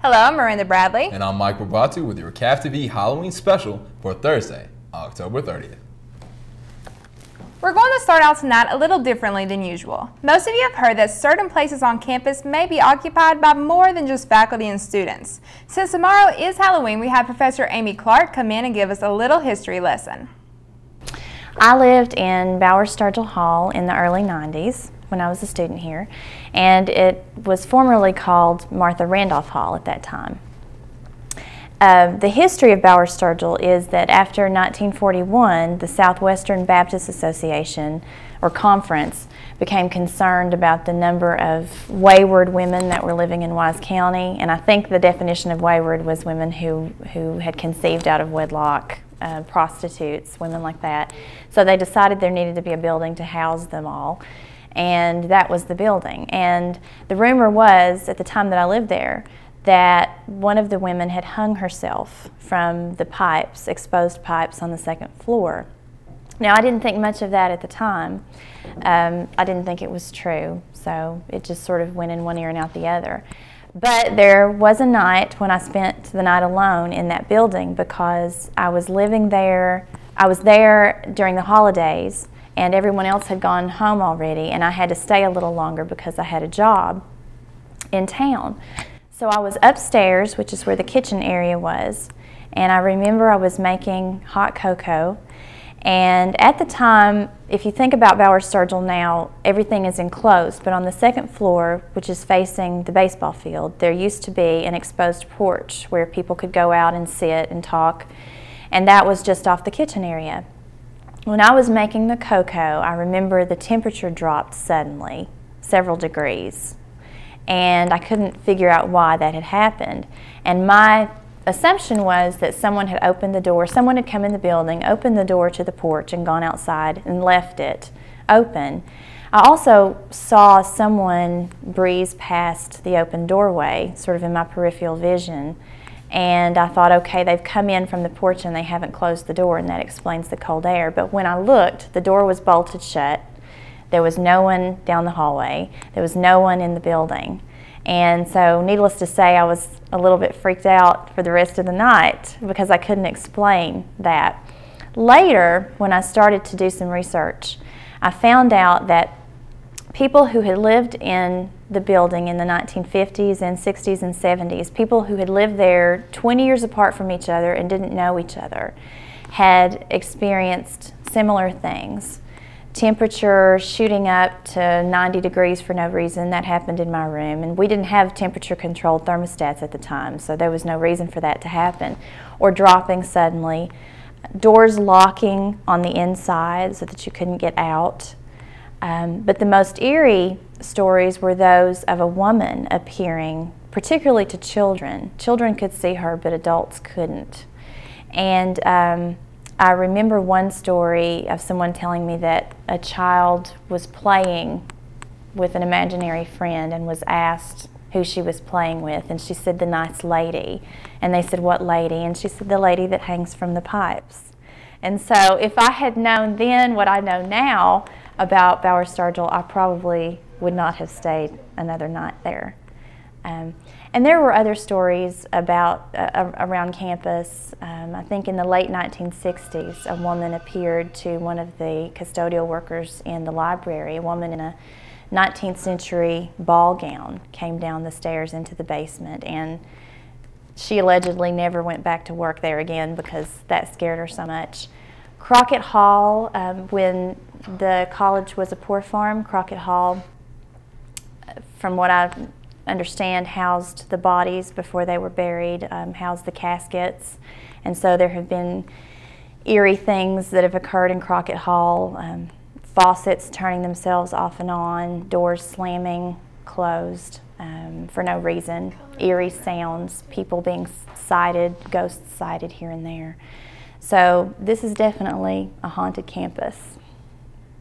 Hello, I'm Miranda Bradley. And I'm Mike Rabatu with your CAV-TV Halloween special for Thursday, October 30th. We're going to start out tonight a little differently than usual. Most of you have heard that certain places on campus may be occupied by more than just faculty and students. Since tomorrow is Halloween, we have Professor Amy Clark come in and give us a little history lesson. I lived in BOWERS-STURGILL Hall in the early 90s when I was a student here, and it was formerly called Martha Randolph Hall at that time. The history of BOWERS-STURGILL is that after 1941, the Southwestern Baptist Association, or conference, became concerned about the number of wayward women that were living in Wise County, and I think the definition of wayward was women who had conceived out of wedlock, prostitutes, women like that. So they decided there needed to be a building to house them all, and that was the building. And the rumor was, at the time that I lived there, that one of the women had hung herself from the pipes, exposed pipes on the second floor. Now, I didn't think much of that at the time. I didn't think it was true, so it just sort of went in one ear and out the other. But there was a night when I spent the night alone in that building because I was living there. I was there during the holidays, and everyone else had gone home already, and I had to stay a little longer because I had a job in town. So I was upstairs, which is where the kitchen area was, and I remember I was making hot cocoa. And at the time, if you think about BOWERS-STURGILL now, everything is enclosed, but on the second floor, which is facing the baseball field, there used to be an exposed porch where people could go out and sit and talk, and that was just off the kitchen area. When I was making the cocoa, I remember the temperature dropped suddenly, several degrees. And I couldn't figure out why that had happened. And my assumption was that someone had opened the door, someone had come in the building, opened the door to the porch and gone outside and left it open. I also saw someone breeze past the open doorway, sort of in my peripheral vision, and I thought, okay, they've come in from the porch and they haven't closed the door, and that explains the cold air. But when I looked, the door was bolted shut. There was no one down the hallway. There was no one in the building. And so, needless to say, I was a little bit freaked out for the rest of the night because I couldn't explain that. Later, when I started to do some research, I found out that people who had lived in the building in the 1950s and 60s and 70s, people who had lived there 20 years apart from each other and didn't know each other, had experienced similar things. Temperature shooting up to 90 degrees for no reason. That happened in my room, and we didn't have temperature controlled thermostats at the time, so there was no reason for that to happen. Or dropping suddenly, doors locking on the inside so that you couldn't get out. But the most eerie stories were those of a woman appearing, particularly to children. Children could see her, but adults couldn't. And I remember one story of someone telling me that a child was playing with an imaginary friend and was asked who she was playing with, and she said, the nice lady. And they said, what lady? And she said, the lady that hangs from the pipes. And so if I had known then what I know now about BOWERS-STURGILL, I probably would not have stayed another night there. And there were other stories about around campus. I think in the late 1960s, a woman appeared to one of the custodial workers in the library. A woman in a 19th century ball gown came down the stairs into the basement, and she allegedly never went back to work there again because that scared her so much. Crockett Hall, when the college was a poor farm, Crockett Hall, from what I understand, housed the bodies before they were buried, housed the caskets. And so there have been eerie things that have occurred in Crockett Hall, faucets turning themselves off and on, doors slamming closed for no reason, eerie sounds, people being sighted, ghosts sighted here and there. So this is definitely a haunted campus.